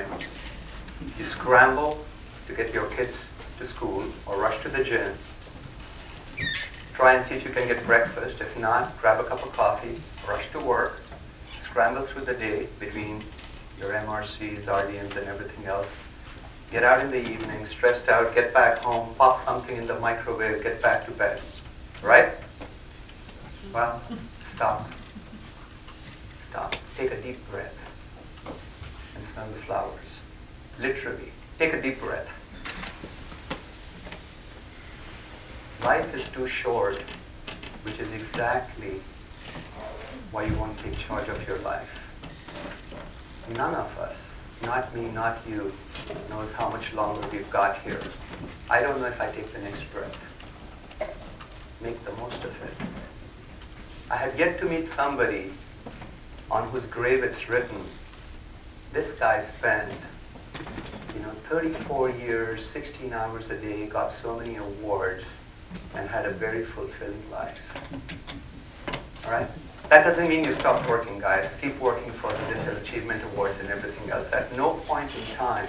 morning. You scramble to get your kids to school or rush to the gym. Try and see if you can get breakfast. If not, grab a cup of coffee, rush to work, scramble through the day between your MRCs, RDMs, and everything else. Get out in the evening, stressed out, get back home, pop something in the microwave, get back to bed. Right? Well, stop. Stop. Take a deep breath and smell the flowers. Literally, take a deep breath. Life is too short, which is exactly why you want to take charge of your life. None of us, not me, not you, knows how much longer we've got here. I don't know if I take the next breath. Make the most of it. I have yet to meet somebody on whose grave it's written, this guy spent 34 years, 16 hours a day, got so many awards, and had a very fulfilling life. All right? That doesn't mean you stopped working, guys. Keep working for the little achievement awards and everything else. At no point in time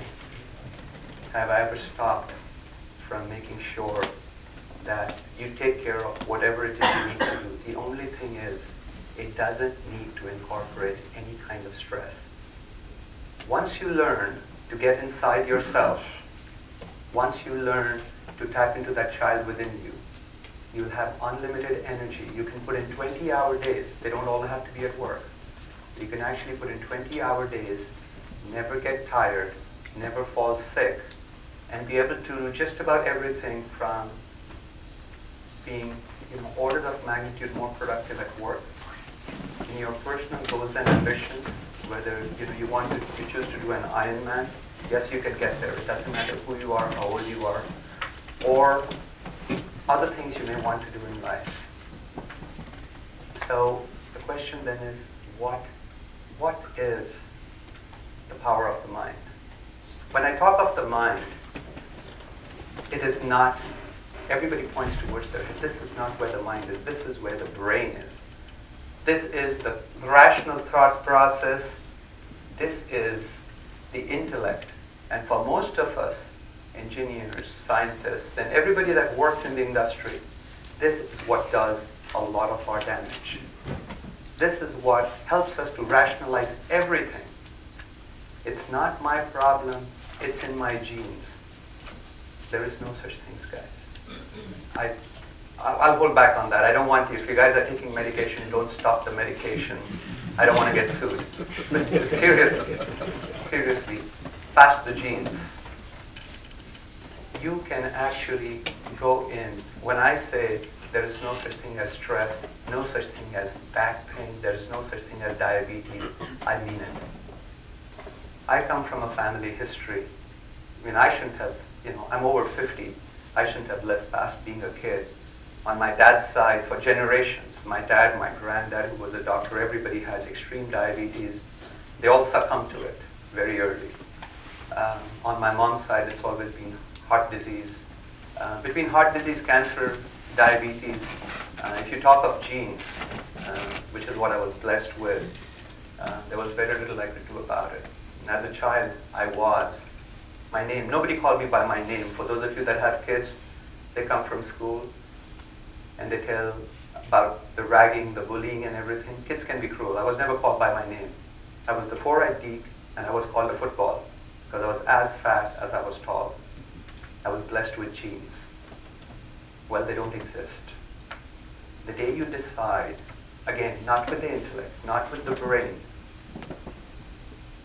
have I ever stopped from making sure that you take care of whatever it is you need to do. The only thing is, it doesn't need to incorporate any kind of stress. Once you learn to get inside yourself, once you learn to tap into that child within you, you'll have unlimited energy. You can put in 20-hour days. They don't all have to be at work. You can actually put in 20-hour days, never get tired, never fall sick, and be able to do just about everything from being orders of magnitude more productive at work, in your personal goals and ambitions, whether you choose to do an Ironman, yes, you can get there. It doesn't matter who you are, how old you are, or other things you may want to do in life. So the question then is, what is the power of the mind? When I talk of the mind, it is not, everybody points towards there. This is not where the mind is. This is where the brain is. This is the rational thought process. This is the intellect. And for most of us, engineers, scientists, and everybody that works in the industry, this is what does a lot of our damage. This is what helps us to rationalize everything. It's not my problem, it's in my genes. There is no such things, guys. I'll hold back on that. I don't want you, if you guys are taking medication, don't stop the medication. I don't want to get sued. But seriously, past the genes. You can actually go in. When I say there is no such thing as stress, no such thing as back pain, there is no such thing as diabetes, I mean it. I come from a family history. I shouldn't have, I'm over 50. I shouldn't have lived past being a kid. On my dad's side, for generations, my dad, my granddad, who was a doctor, everybody has extreme diabetes. They all succumbed to it very early. On my mom's side, it's always been heart disease. Between heart disease, cancer, diabetes, if you talk of genes, which is what I was blessed with, there was very little I could do about it. And as a child, my name, nobody called me by my name. For those of you that have kids, they come from school and they tell about the ragging, the bullying and everything. Kids can be cruel. I was never called by my name. I was the four-eyed geek and I was called a football because I was as fat as I was tall. I was blessed with genes. Well, they don't exist. The day you decide, again, not with the intellect, not with the brain,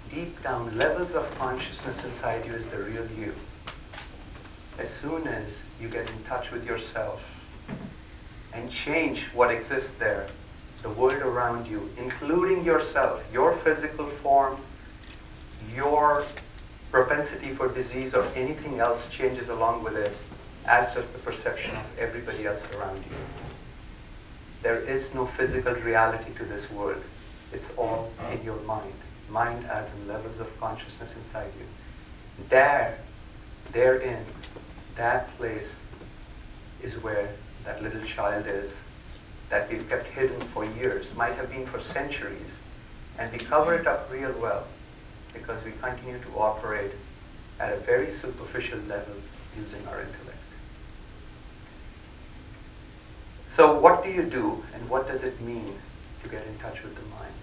deep down, levels of consciousness inside you is the real you. As soon as you get in touch with yourself and change what exists there, the world around you, including yourself, your physical form, your propensity for disease or anything else changes along with it, as does the perception of everybody else around you. There is no physical reality to this world. It's all in your mind. Mind as in levels of consciousness inside you. Therein, that place is where that little child is, that we've kept hidden for years, might have been for centuries, and we cover it up real well. because we continue to operate at a very superficial level using our intellect. So what do you do, and what does it mean to get in touch with the mind?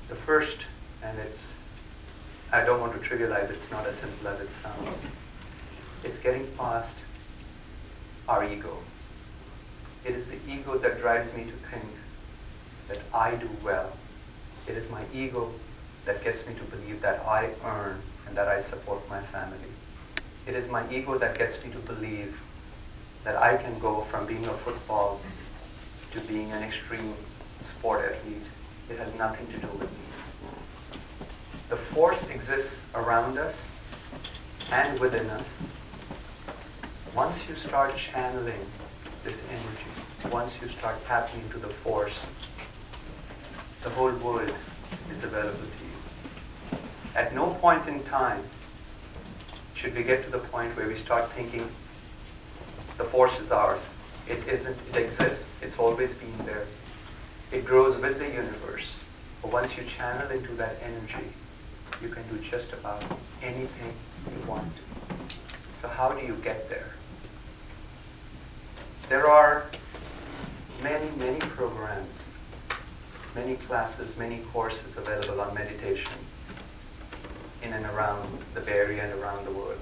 The first, and I don't want to trivialize, it's not as simple as it sounds. It's getting past our ego. It is the ego that drives me to think that I do well. It is my ego that gets me to believe that I earn and that I support my family. It is my ego that gets me to believe that I can go from being a football to being an extreme sport athlete. It has nothing to do with me. The force exists around us and within us. Once you start channeling this energy, once you start tapping into the force, the whole world is available to you. At no point in time should we get to the point where we start thinking the force is ours. It isn't. It exists. It's always been there. It grows with the universe. But once you channel into that energy, you can do just about anything you want. So how do you get there? There are many, many programs, many classes, many courses available on meditation in and around the Bay Area and around the world.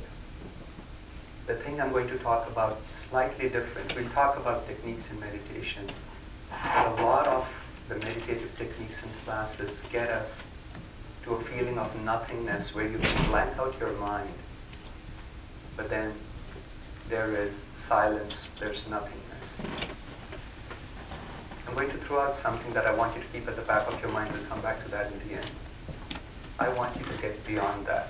The thing I'm going to talk about is slightly different. We'll talk about techniques in meditation, but a lot of the meditative techniques and classes get us to a feeling of nothingness where you can blank out your mind, but then there is silence, there's nothingness. I'm going to throw out something that I want you to keep at the back of your mind. We'll come back to that in the end. I want you to get beyond that.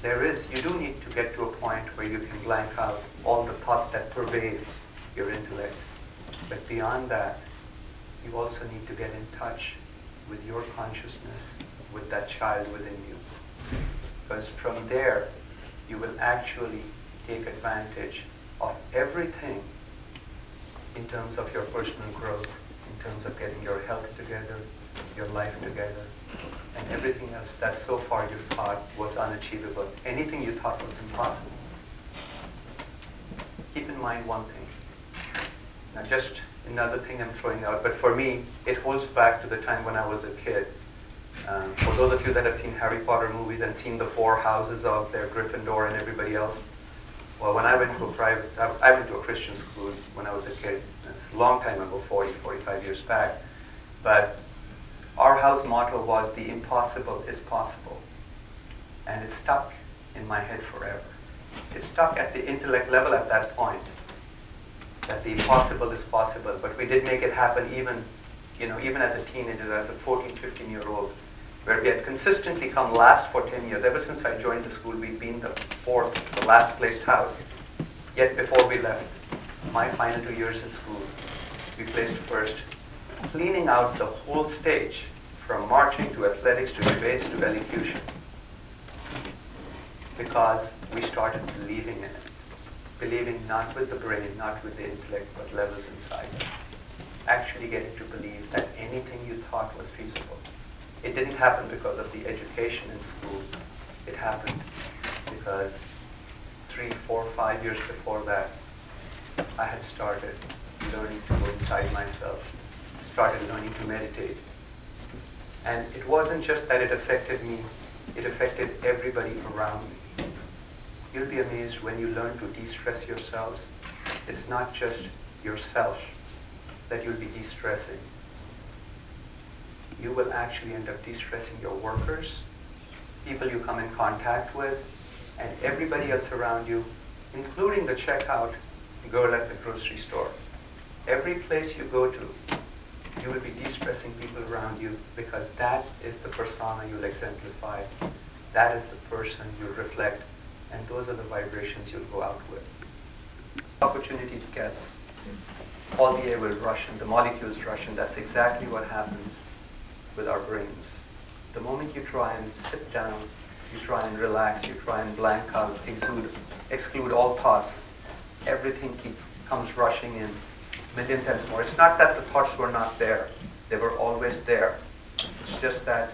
You do need to get to a point where you can blank out all the thoughts that pervade your intellect. But beyond that, you also need to get in touch with your consciousness, with that child within you. Because from there, you will actually take advantage of everything in terms of your personal growth, in terms of getting your health together, your life together, and everything else that so far you thought was unachievable. Anything you thought was impossible. Keep in mind one thing. Now just another thing I'm throwing out, but for me, it holds back to the time when I was a kid. For those of you that have seen Harry Potter movies and seen the four houses of their Gryffindor and everybody else, well, when I went to I went to a Christian school when I was a kid. It's a long time ago, 40, 45 years back. But our house motto was, the impossible is possible. And it stuck in my head forever. It stuck at the intellect level at that point, that the impossible is possible. But we did make it happen even as a teenager, as a 14, 15-year-old, where we had consistently come last for 10 years. Ever since I joined the school, we'd been the last placed house. Yet before we left, my final 2 years in school, we placed first, cleaning out the whole stage, from marching to athletics to debates to elocution, because we started believing in it. Believing not with the brain, not with the intellect, but levels inside. Actually getting to believe that anything you thought was feasible. It didn't happen because of the education in school. It happened because 3, 4, 5 years before that, I had started learning to go inside myself, started learning to meditate. And it wasn't just that it affected me, it affected everybody around me. You'll be amazed when you learn to de-stress yourselves. It's not just yourself that you'll be de-stressing. You will actually end up de-stressing your workers, people you come in contact with, and everybody else around you, including the checkout girl at the grocery store. Every place you go to, you will be de-stressing people around you, because that is the persona you'll exemplify. That is the person you'll reflect, and those are the vibrations you'll go out with. Opportunity gets, all the air will rush and the molecules rush, and that's exactly what happens with our brains. The moment you try and sit down, you try and relax, you try and blank out, exclude all thoughts, everything comes rushing in a million times more. It's not that the thoughts were not there. They were always there. It's It's just that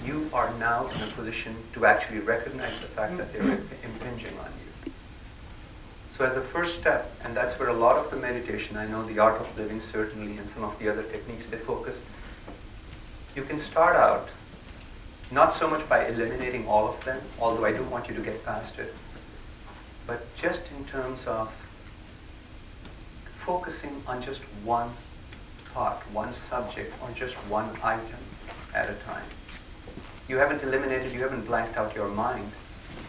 you are now in a position to actually recognize the fact that they're impinging on you. So as a first step, and that's where a lot of the meditation, I know the art of living certainly, and some of the other techniques, they focus. You can start out not so much by eliminating all of them, although I do want you to get past it, but just in terms of focusing on just one thought, one subject, or just one item at a time. You haven't eliminated, you haven't blanked out your mind,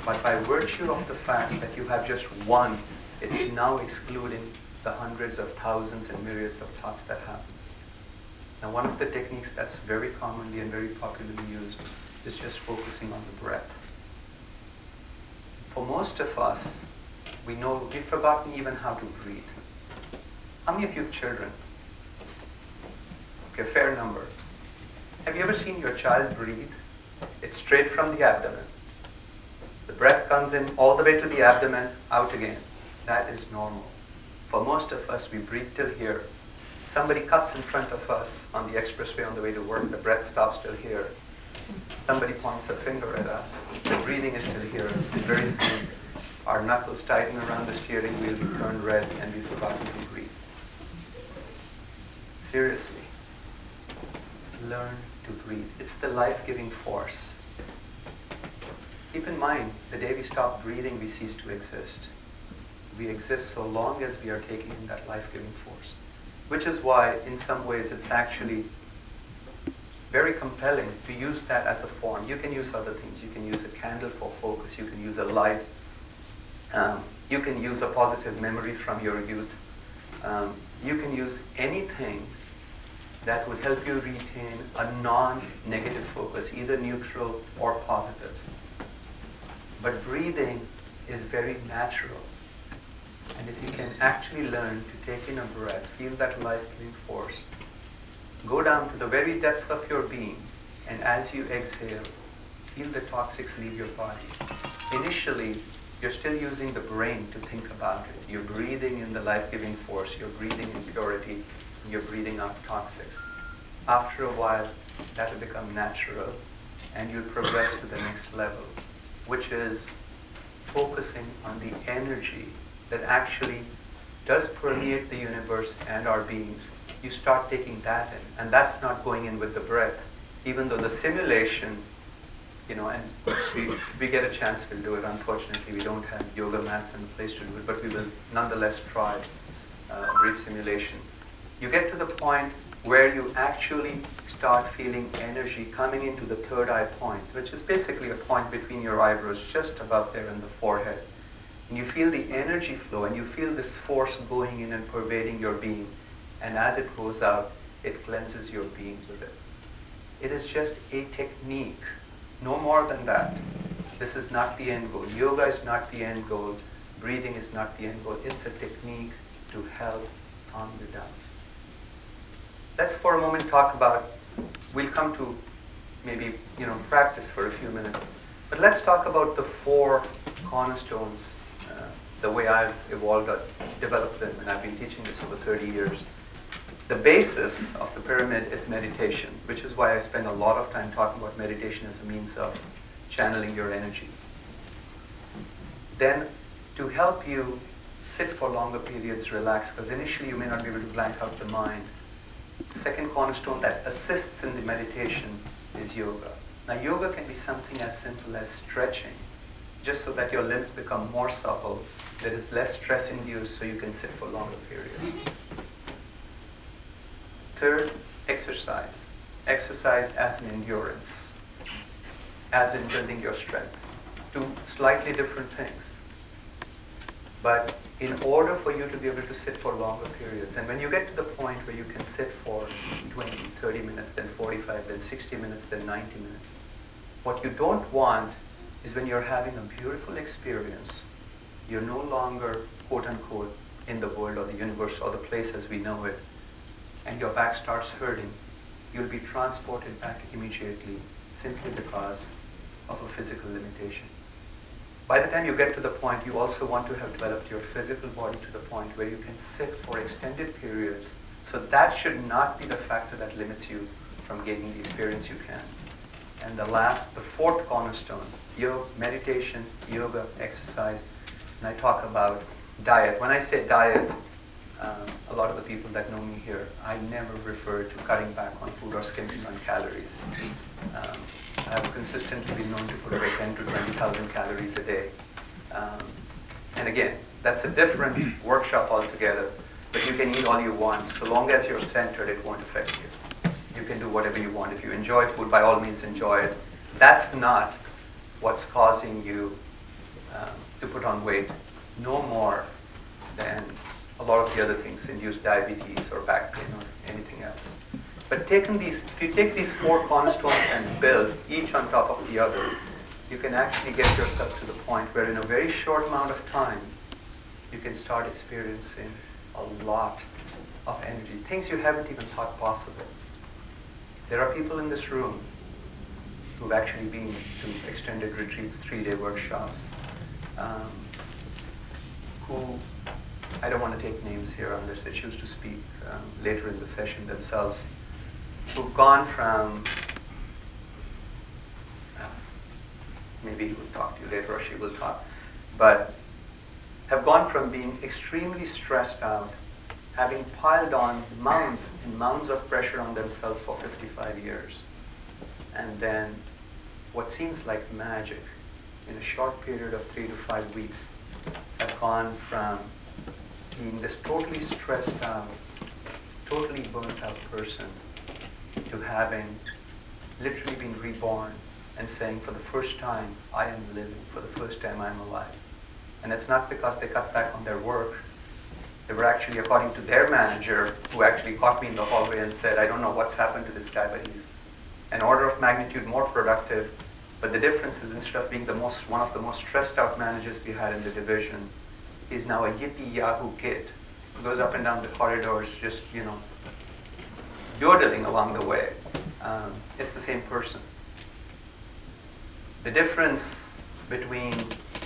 but by virtue of the fact that you have just one, it's now excluding the hundreds of thousands and myriads of thoughts that happen. Now, one of the techniques that's very commonly and very popularly used is just focusing on the breath. For most of us, we've forgotten even how to breathe. How many of you have children? Okay, a fair number. Have you ever seen your child breathe? It's straight from the abdomen. The breath comes in all the way to the abdomen, out again. That is normal. For most of us, we breathe till here. Somebody cuts in front of us on the expressway on the way to work, the breath stops till here. Somebody points a finger at us, the breathing is till here, and very soon our knuckles tighten around the steering wheel, we turn red, and we've forgotten to breathe. Seriously, learn to breathe. It's the life-giving force. Keep in mind, the day we stop breathing, we cease to exist. We exist so long as we are taking in that life-giving force. Which is why, in some ways, it's actually very compelling to use that as a form. You can use other things. You can use a candle for focus. You can use a light. You can use a positive memory from your youth. You can use anything that would help you retain a non-negative focus, either neutral or positive. But breathing is very natural. And if you can actually learn to take in a breath, feel that life-giving force, go down to the very depths of your being, and as you exhale, feel the toxics leave your body. Initially, you're still using the brain to think about it. You're breathing in the life-giving force, you're breathing in purity, and you're breathing out toxics. After a while, that will become natural, and you'll progress to the next level, which is focusing on the energy that actually does permeate the universe and our beings. You start taking that in, and that's not going in with the breath. Even though the simulation, and we get a chance, we'll do it. Unfortunately, we don't have yoga mats and a place to do it, but we will nonetheless try a brief simulation. You get to the point where you actually start feeling energy coming into the third eye point, which is basically a point between your eyebrows, just above there in the forehead. And you feel the energy flow, and you feel this force going in and pervading your being. And as it goes out, it cleanses your being with it. It is just a technique, no more than that. This is not the end goal. Yoga is not the end goal. Breathing is not the end goal. It's a technique to help calm you down. Let's for a moment talk about, we'll come to maybe practice for a few minutes, but let's talk about the 4 cornerstones, the way I've developed them, and I've been teaching this over 30 years. The basis of the pyramid is meditation, which is why I spend a lot of time talking about meditation as a means of channeling your energy. Then, to help you sit for longer periods, relax, because initially you may not be able to blank out the mind. The second cornerstone that assists in the meditation is yoga. Now, yoga can be something as simple as stretching, just so that your limbs become more supple. There is less stress induced, so you can sit for longer periods. Third, exercise. Exercise as an endurance, as in building your strength. 2 slightly different things. But in order for you to be able to sit for longer periods, and when you get to the point where you can sit for 20, 30 minutes, then 45, then 60 minutes, then 90 minutes, what you don't want is when you're having a beautiful experience, you're no longer, quote unquote, in the world or the universe or the place as we know it, and your back starts hurting, you'll be transported back immediately simply because of a physical limitation. By the time you get to the point, you also want to have developed your physical body to the point where you can sit for extended periods. So that should not be the factor that limits you from gaining the experience you can. And the fourth cornerstone, meditation, yoga, exercise. And I talk about diet. When I say diet, a lot of the people that know me here, I never refer to cutting back on food or skimping on calories. I have consistently been known to put away 10 to 20,000 calories a day. And again, that's a different workshop altogether, but you can eat all you want. So long as you're centered, it won't affect you. You can do whatever you want. If you enjoy food, by all means enjoy it. That's not what's causing you to put on weight, no more than a lot of the other things, induce diabetes or back pain or anything else. But if you take these four cornerstones and build each on top of the other, you can actually get yourself to the point where in a very short amount of time, you can start experiencing a lot of energy, things you haven't even thought possible. There are people in this room who've actually been to extended retreats, 3-day workshops, who, I don't want to take names here unless they choose to speak later in the session themselves, who've gone from, maybe he will talk to you later or she will talk, but have gone from being extremely stressed out, having piled on mounds and mounds of pressure on themselves for 55 years, and then what seems like magic, in a short period of 3 to 5 weeks, have gone from being this totally stressed out, totally burnt out person to having literally been reborn and saying, for the first time, I am living. For the first time, I am alive. And it's not because they cut back on their work. They were actually, according to their manager, who actually caught me in the hallway and said, I don't know what's happened to this guy, but he's an order of magnitude more productive. But the difference is, instead of being one of the most stressed out managers we had in the division, he's now a yippee yahoo kid who goes up and down the corridors just, yodeling along the way. It's the same person. The difference between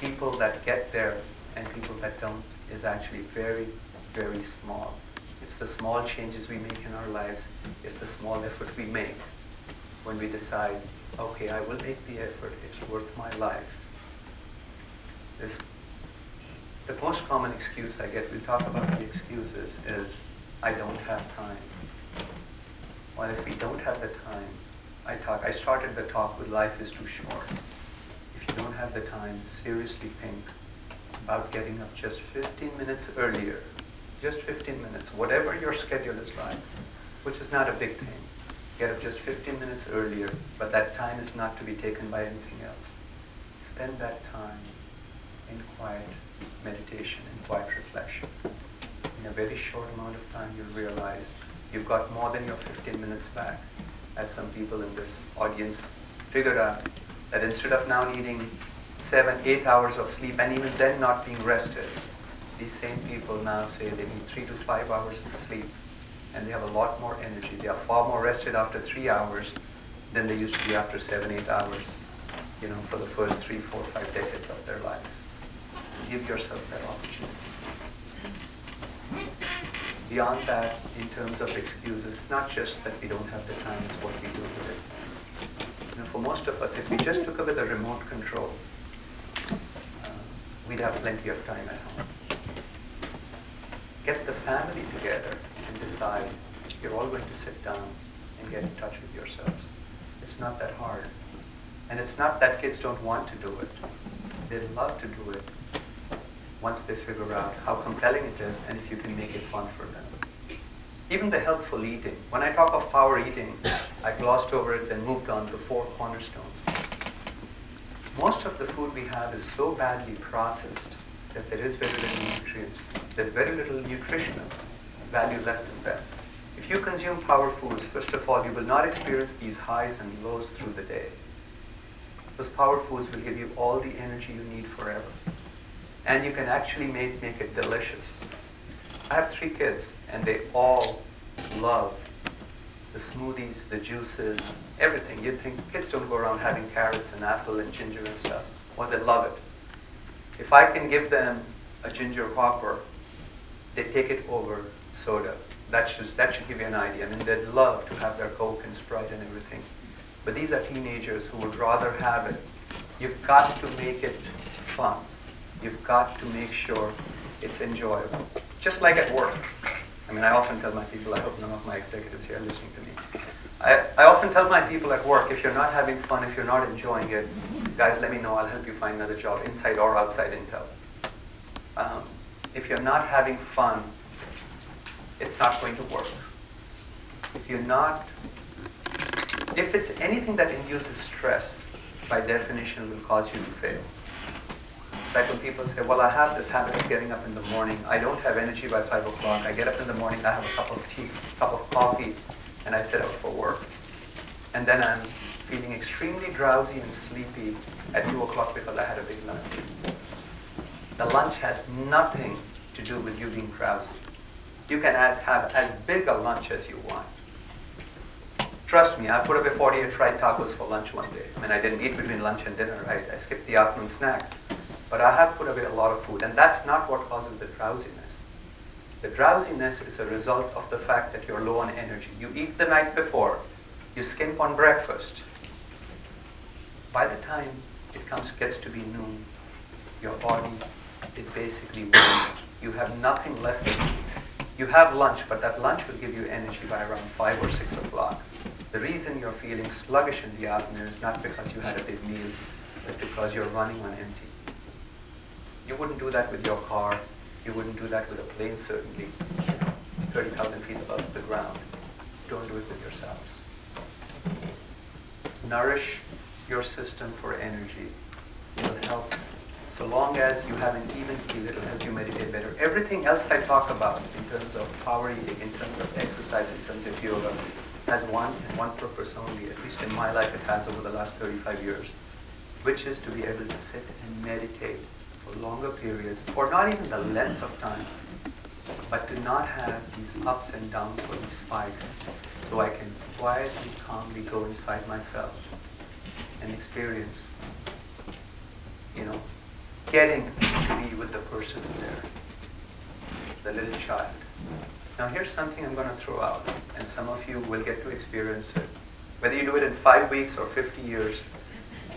people that get there and people that don't is actually very, very small. It's the small changes we make in our lives. It's the small effort we make when we decide, okay, I will make the effort. It's worth my life. The most common excuse I get, we'll talk about the excuses, is I don't have time. Well, if we don't have the time, I started the talk with life is too short. If you don't have the time, seriously think about getting up just 15 minutes earlier. Just 15 minutes, whatever your schedule is like, which is not a big thing. Get up just 15 minutes earlier, but that time is not to be taken by anything else. Spend that time in quiet meditation and quiet reflection. In a very short amount of time, you'll realize you've got more than your 15 minutes back, as some people in this audience figured out that instead of now needing 7-8 hours of sleep, and even then not being rested, these same people now say they need 3 to 5 hours of sleep, and they have a lot more energy. They are far more rested after 3 hours than they used to be after 7-8 hours, for the first 3, 4, 5 decades of their lives. Give yourself that opportunity. Beyond that, in terms of excuses, it's not just that we don't have the time, it's what we do with it. For most of us, if we just took away the remote control, we'd have plenty of time at home. Get the family together and decide you're all going to sit down and get in touch with yourselves. It's not that hard. And it's not that kids don't want to do it. They love to do it once they figure out how compelling it is and if you can make it fun for them. Even the healthful eating. When I talk of power eating, I glossed over it and moved on to 4 cornerstones. Most of the food we have is so badly processed that there is very little nutrients. There's very little nutritional value left in them. If you consume power foods, first of all, you will not experience these highs and lows through the day. Those power foods will give you all the energy you need forever. And you can actually make it delicious. I have 3 kids, and they all love the smoothies, the juices, everything. You'd think kids don't go around having carrots and apple and ginger and stuff. Well, they love it. If I can give them a ginger hopper, they take it over soda, That should give you an idea. I mean, they'd love to have their Coke and Sprite and everything. But these are teenagers who would rather have it. You've got to make it fun. You've got to make sure it's enjoyable. Just like at work. I mean, I often tell my people, I hope none of my executives here are listening to me. I often tell my people at work, if you're not having fun, if you're not enjoying it, guys, let me know. I'll help you find another job, inside or outside Intel. If you're not having fun, it's not going to work. If it's anything that induces stress, by definition will cause you to fail. It's like when people say, well, I have this habit of getting up in the morning. I don't have energy by 5 o'clock. I get up in the morning, I have a cup of tea, cup of coffee, and I set out for work. And then I'm feeling extremely drowsy and sleepy at 2 o'clock because I had a big lunch. The lunch has nothing to do with you being drowsy. You can have as big a lunch as you want. Trust me, I put away 48 fried tacos for lunch one day. I mean, I didn't eat between lunch and dinner, right? I skipped the afternoon snack. But I have put away a lot of food, and that's not what causes the drowsiness. The drowsiness is a result of the fact that you're low on energy. You eat the night before, you skimp on breakfast. By the time it gets to be noon, your body is basically worn. You have nothing left to eat. You have lunch, but that lunch will give you energy by around 5 or 6 o'clock. The reason you're feeling sluggish in the afternoon is not because you had a big meal, but because you're running on empty. You wouldn't do that with your car. You wouldn't do that with a plane, certainly. 30,000 feet above the ground. Don't do it with yourselves. Nourish your system for energy. It'll help. So long as you have an even keel, it'll help you meditate better. Everything else I talk about in terms of power eating, in terms of exercise, in terms of yoga, has one purpose only, at least in my life it has over the last 35 years, which is to be able to sit and meditate for longer periods, or not even the length of time, but to not have these ups and downs or these spikes, so I can quietly, calmly go inside myself and experience, getting to be with the person there, the little child. Now here's something I'm going to throw out, and some of you will get to experience it. Whether you do it in 5 weeks or 50 years,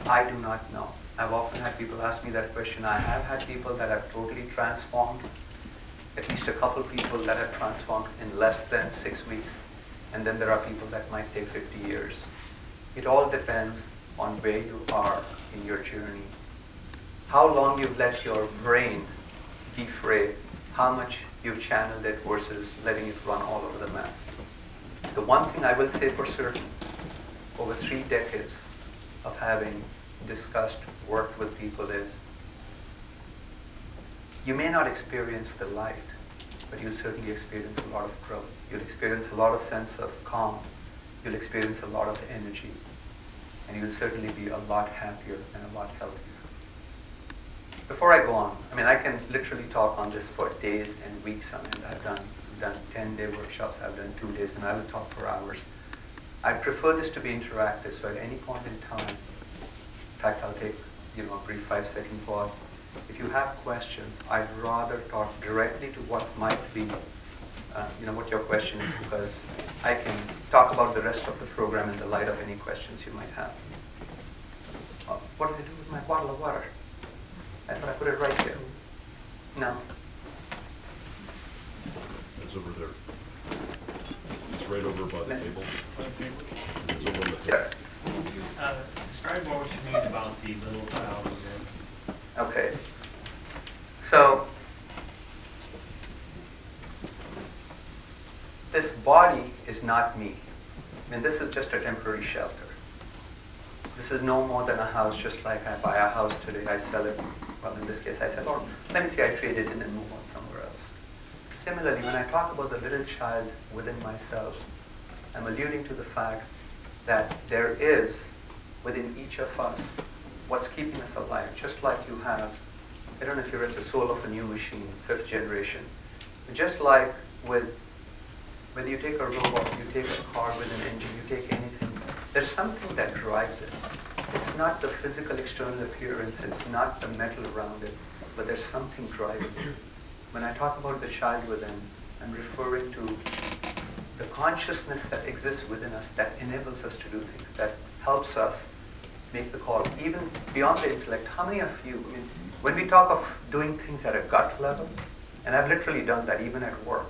I do not know. I've often had people ask me that question. I have had people that have totally transformed, at least a couple people that have transformed in less than 6 weeks, and then there are people that might take 50 years. It all depends on where you are in your journey, how long you've let your brain defray, how much you've channeled it versus letting it run all over the map. The one thing I will say for certain, over 3 decades of having discussed, worked with people, is you may not experience the light, but you'll certainly experience a lot of growth. You'll experience a lot of sense of calm. You'll experience a lot of energy. And you'll certainly be a lot happier and a lot healthier. Before I go on, I can literally talk on this for days and weeks on end. I've done 10-day workshops, I've done 2 days, and I will talk for hours. I prefer this to be interactive, so at any point in time, in fact, I'll take a brief 5-second pause. If you have questions, I'd rather talk directly to what might be, what your question is, because I can talk about the rest of the program in the light of any questions you might have. What did I do with my bottle of water? I thought I put it right here. No. It's over there. It's right over by the table. It's over on the table. Yeah. Describe more what you mean about the little child again. Okay. So, this body is not me. This is just a temporary shelter. This is no more than a house, just like I buy a house today, I sell it. Well, in this case, I sell, or let me say I trade it in and move on somewhere else. Similarly, when I talk about the little child within myself, I'm alluding to the fact that there is, within each of us, what's keeping us alive. Just like you have, I don't know if you read The Soul of a New Machine, 5th generation. Just like with, whether you take a robot, you take a car with an engine, you take anything, there's something that drives it. It's not the physical external appearance, it's not the metal around it, but there's something driving it. When I talk about the child within, I'm referring to the consciousness that exists within us that enables us to do things, that helps us make the call, even beyond the intellect. How many of you, I mean, when we talk of doing things at a gut level, and I've literally done that even at work,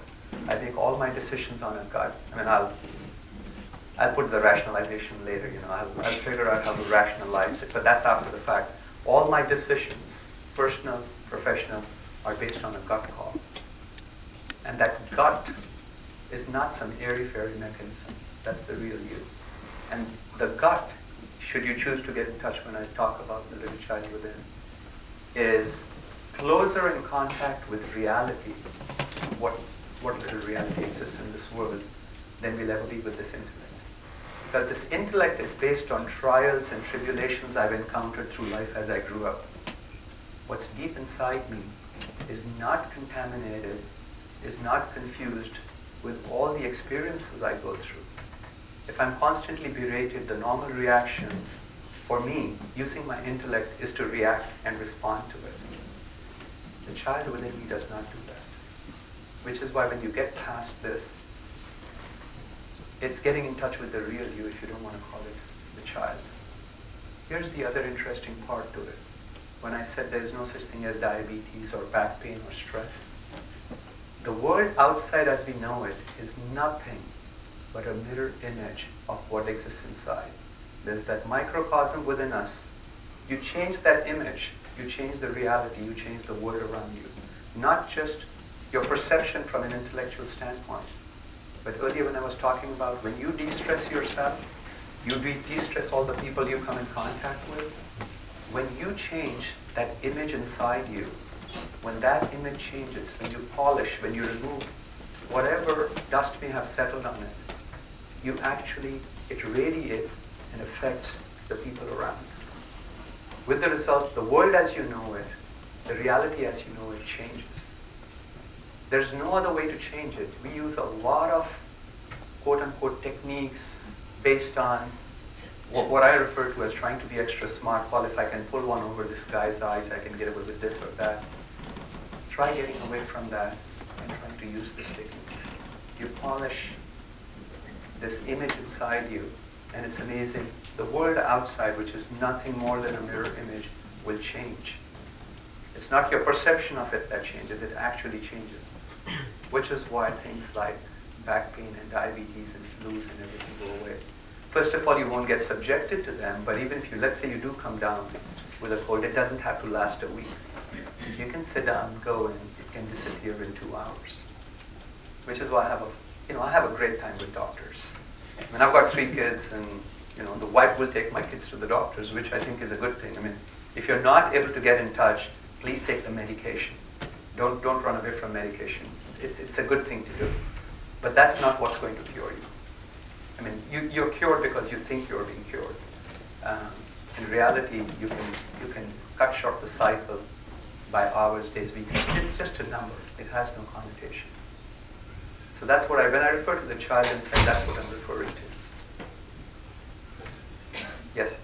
I make all my decisions on a gut. I mean, I'll put the rationalization later, I'll figure out how to rationalize it, but that's after the fact. All my decisions, personal, professional, are based on a gut call. And that gut is not some airy-fairy mechanism. That's the real you. And the gut, should you choose to get in touch when I talk about the little child within, is closer in contact with reality, what little reality exists in this world, than we'll ever be with this intellect. Because this intellect is based on trials and tribulations I've encountered through life as I grew up. What's deep inside me is not contaminated, is not confused with all the experiences I go through. If I'm constantly berated, the normal reaction for me, using my intellect, is to react and respond to it. The child within me does not do that. Which is why when you get past this, it's getting in touch with the real you, if you don't want to call it the child. Here's the other interesting part to it. When I said there is no such thing as diabetes or back pain or stress, the world outside as we know it is nothing but a mirror image of what exists inside. There's that microcosm within us. You change that image, you change the reality, you change the world around you. Not just your perception from an intellectual standpoint. But earlier when I was talking about when you de-stress yourself, you de-stress all the people you come in contact with. When you change that image inside you, when that image changes, when you polish, when you remove whatever dust may have settled on it, it radiates and affects the people around. With the result, the world as you know it, the reality as you know it changes. There's no other way to change it. We use a lot of quote-unquote techniques based on what I refer to as trying to be extra smart. Well, if I can pull one over this guy's eyes, I can get away with this or that. Try getting away from that and trying to use this technique. You polish this image inside you, and it's amazing. The world outside, which is nothing more than a mirror image, will change. It's not your perception of it that changes, it actually changes. Which is why things like back pain and diabetes and flus and everything go away. First of all, you won't get subjected to them, but even if let's say you do come down with a cold, it doesn't have to last a week. You can sit down, go, and it can disappear in 2 hours. Which is why I have a great time with doctors. I mean, I've got 3 kids, and the wife will take my kids to the doctors, which I think is a good thing. I mean, if you're not able to get in touch, please take the medication. Don't run away from medication. It's a good thing to do. But that's not what's going to cure you. I mean, you're cured because you think you're being cured. In reality, you can cut short the cycle by hours, days, weeks. It's just a number. It has no connotation. So that's what when I refer to the child inside, that's what I'm referring to. Yes?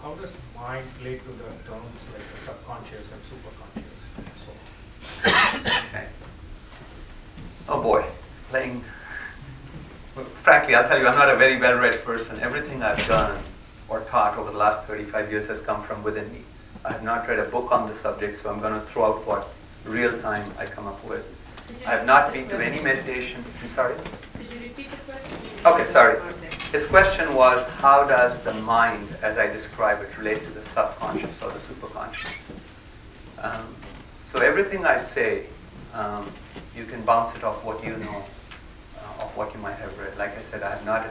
How does mind relate to the terms like the subconscious and superconscious? Okay. Oh boy, frankly, I'll tell you, I'm not a very well-read person. Everything I've done or taught over the last 35 years has come from within me. I have not read a book on the subject, so I'm going to throw out what real time I come up with. I have not been to any meditation. I'm sorry? Could you repeat the question? Okay, sorry. His question was, how does the mind, as I describe it, relate to the subconscious or the superconscious? So everything I say, you can bounce it off what you know, of what you might have read. Like I said, I have not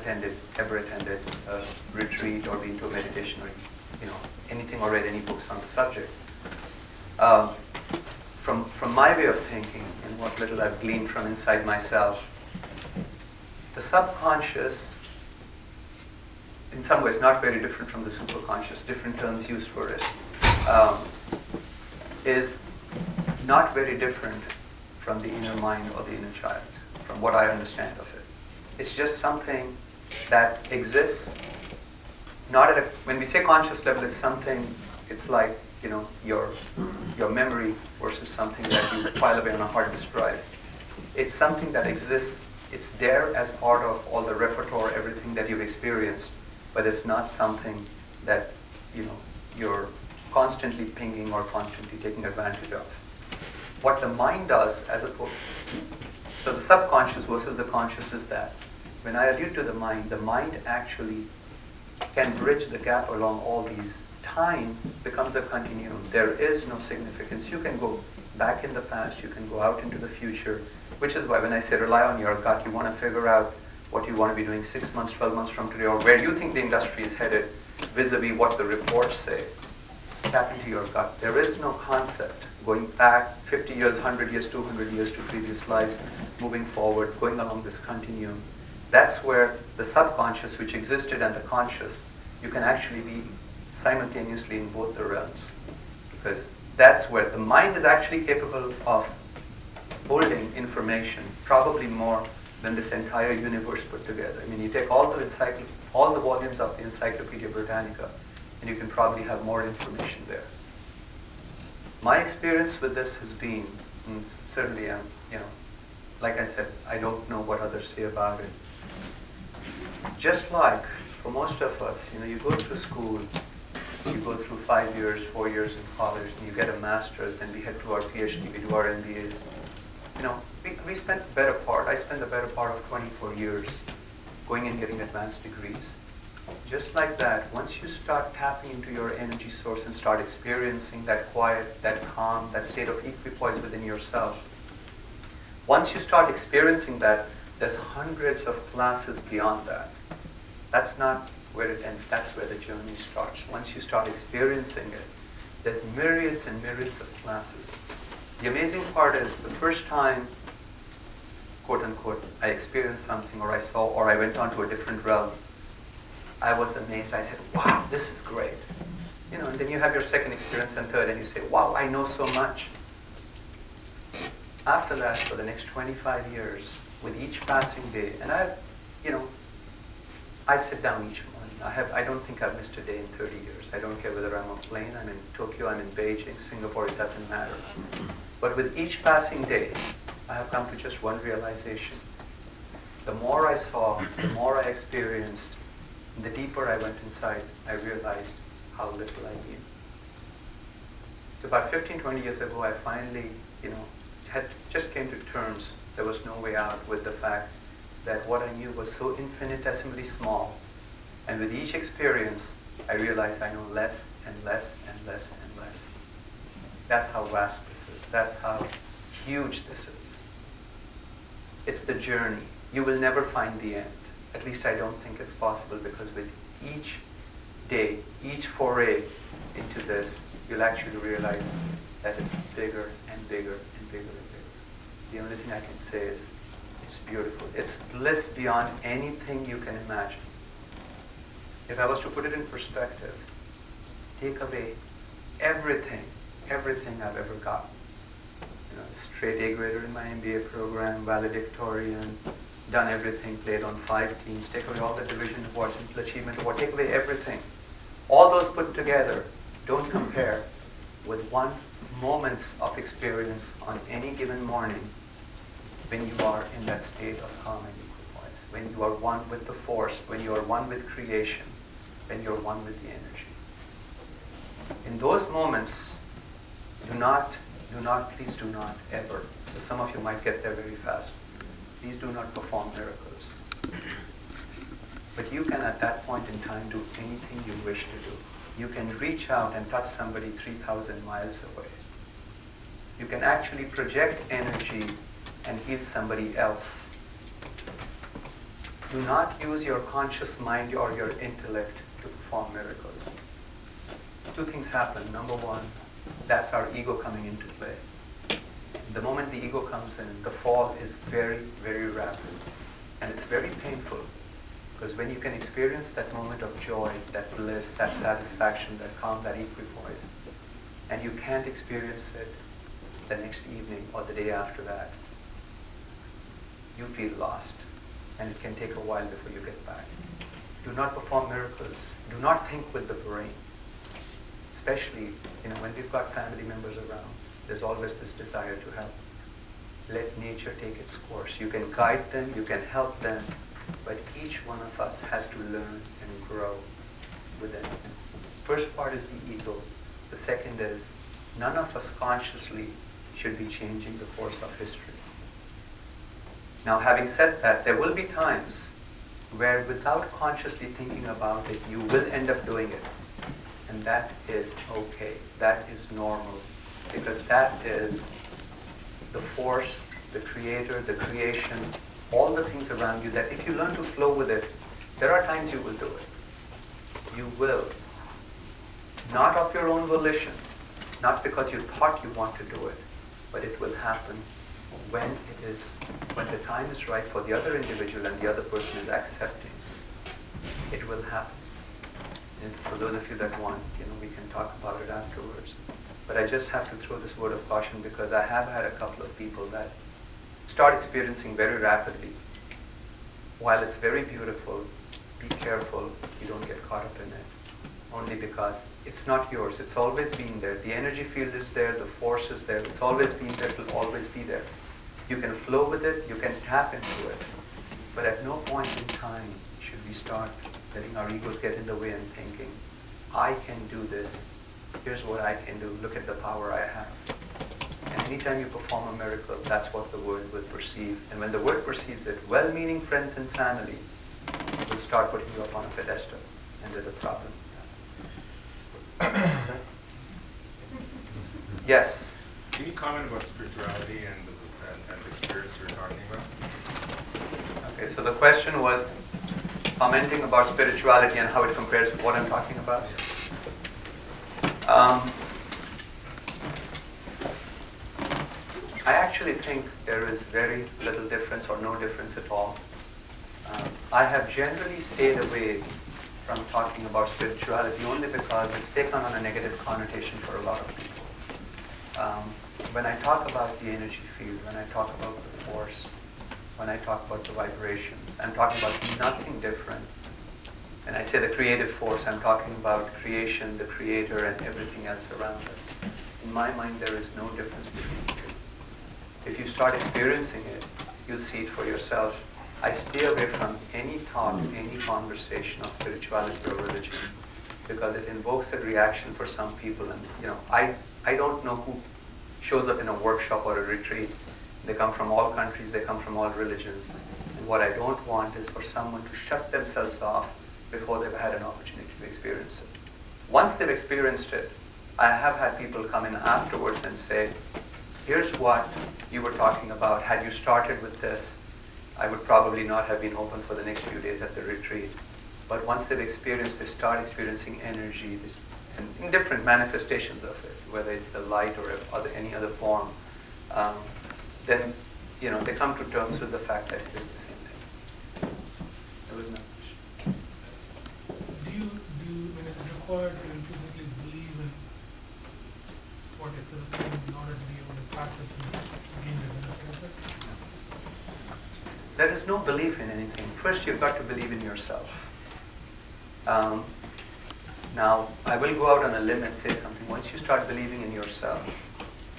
ever attended a retreat or been to a meditation or anything or read any books on the subject. From my way of thinking and what little I've gleaned from inside myself, the subconscious, in some ways not very different from the superconscious, different terms used for it, is not very different from the inner mind or the inner child, from what I understand of it. It's just something that exists, not at when we say conscious level, it's like, your memory versus something that you file away on a hard disk drive. It's something that exists. It's there as part of all the repertoire, everything that you've experienced, but it's not something that you're constantly pinging or constantly taking advantage of. What the mind does as opposed, so the subconscious versus the conscious is that when I allude to the mind actually can bridge the gap along all these. Time becomes a continuum. There is no significance. You can go back in the past, you can go out into the future, which is why when I say rely on your gut, you want to figure out what you want to be doing 6 months, 12 months from today, or where you think the industry is headed vis-a-vis what the reports say. Tap into your gut. There is no concept going back 50 years, 100 years, 200 years to previous lives, moving forward, going along this continuum. That's where the subconscious, which existed, and the conscious, you can actually be simultaneously in both the realms. Because that's where the mind is actually capable of holding information, probably more than this entire universe put together. I mean, you take all the volumes of the Encyclopedia Britannica, and you can probably have more information there. My experience with this has been, and certainly, like I said, I don't know what others say about it. Just like for most of us, you go through school, you go through 5 years, 4 years in college, and you get a master's, then we head to our PhD, we do our MBAs. I spent the better part of 24 years going and getting advanced degrees. Just like that, once you start tapping into your energy source and start experiencing that quiet, that calm, that state of equipoise within yourself, once you start experiencing that, there's hundreds of classes beyond that. That's not where it ends, that's where the journey starts. Once you start experiencing it, there's myriads and myriads of classes. The amazing part is the first time, quote unquote, I experienced something, or I saw, or I went on to a different realm, I was amazed. I said, wow, this is great. And then you have your second experience and third, and you say, wow, I know so much. After that, for the next 25 years, with each passing day, and I sit down each morning. I don't think I've missed a day in 30 years. I don't care whether I'm on a plane, I'm in Tokyo, I'm in Beijing, Singapore, it doesn't matter. But with each passing day, I have come to just one realization. The more I saw, the more I experienced, the deeper I went inside, I realized how little I knew. So about 15, 20 years ago, I finally, just came to terms, there was no way out with the fact that what I knew was so infinitesimally small. And with each experience, I realized I know less and less and less and less. That's how vast this is. That's how huge this is. It's the journey. You will never find the end. At least I don't think it's possible, because with each day, each foray into this, you'll actually realize that it's bigger and bigger and bigger and bigger. The only thing I can say is it's beautiful. It's bliss beyond anything you can imagine. If I was to put it in perspective, take away everything I've ever gotten. Straight A grader in my MBA program, valedictorian, done everything, played on 5 teams, take away all the division awards, Simple Achievement Award, take away everything. All those put together don't compare with one moment's of experience on any given morning when you are in that state of calm and equipoise, when you are one with the force, when you are one with creation, when you're one with the energy. In those moments, please do not ever, because some of you might get there very fast, please do not perform miracles. But you can at that point in time do anything you wish to do. You can reach out and touch somebody 3,000 miles away. You can actually project energy and heal somebody else. Do not use your conscious mind or your intellect to perform miracles. 2 things happen. Number 1, that's our ego coming into play. The moment the ego comes in, the fall is very, very rapid. And it's very painful, because when you can experience that moment of joy, that bliss, that satisfaction, that calm, that equipoise, and you can't experience it the next evening or the day after that, you feel lost, and it can take a while before you get back. Do not perform miracles. Do not think with the brain. Especially, when we've got family members around, there's always this desire to help. let nature take its course. You can guide them, you can help them, but each one of us has to learn and grow within. First part is the ego. The second is none of us consciously should be changing the course of history. Now, having said that, there will be times where without consciously thinking about it, you will end up doing it. And that is okay. That is normal. Because that is the force, the creator, the creation, all the things around you that if you learn to flow with it, there are times you will do it. You will. Not of your own volition, not because you thought you want to do it, but it will happen when the time is right for the other individual and the other person is accepting. It will happen. And for those of you that want, we can talk about it afterwards. But I just have to throw this word of caution because I have had a couple of people that start experiencing very rapidly. While it's very beautiful, be careful you don't get caught up in it. Only because it's not yours. It's always been there. The energy field is there. The force is there. It's always been there. It will always be there. You can flow with it. You can tap into it. But at no point in time should we start letting our egos get in the way and thinking, I can do this. Here's what I can do. Look at the power I have. And anytime you perform a miracle, that's what the word will perceive. And when the word perceives it, well-meaning friends and family will start putting you up on a pedestal. And there's a problem. Yes? Can you comment about spirituality and the experience you were talking about? Okay, so the question was commenting about spirituality and how it compares with what I'm talking about. I actually think there is very little difference or no difference at all. I have generally stayed away from talking about spirituality only because it's taken on a negative connotation for a lot of people. When I talk about the energy field, when I talk about the force, when I talk about the vibrations, I'm talking about nothing different. And I say the creative force, I'm talking about creation, the creator, and everything else around us. In my mind, there is no difference between the two. If you start experiencing it, you'll see it for yourself. I stay away from any talk, any conversation of spirituality or religion because it invokes a reaction for some people. And I don't know who shows up in a workshop or a retreat. They come from all countries, they come from all religions. And what I don't want is for someone to shut themselves off before they've had an opportunity to experience it. Once they've experienced it, I have had people come in afterwards and say, here's what you were talking about. Had you started with this, I would probably not have been open for the next few days at the retreat. But once they've experienced, they start experiencing energy and in different manifestations of it, whether it's the light or any other form. Then they come to terms with the fact that it is the same thing. There was no question. Is it required to implicitly believe in what is sustained in order to be able to practice and gain the benefit of it? There is no belief in anything. First, you've got to believe in yourself. Now, I will go out on a limb and say something. Once you start believing in yourself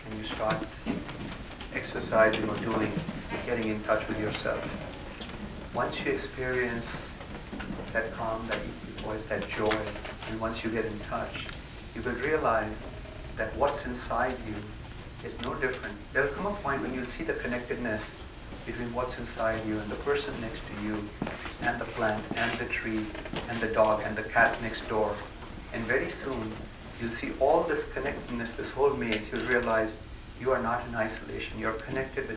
and you start exercising or getting in touch with yourself, once you experience that calm, that voice, that joy, and once you get in touch, you will realize that what's inside you is no different. There will come a point when you'll see the connectedness between what's inside you and the person next to you, and the plant, and the tree, and the dog, and the cat next door. And very soon, you'll see all this connectedness, this whole maze. You'll realize you are not in isolation. You're connected with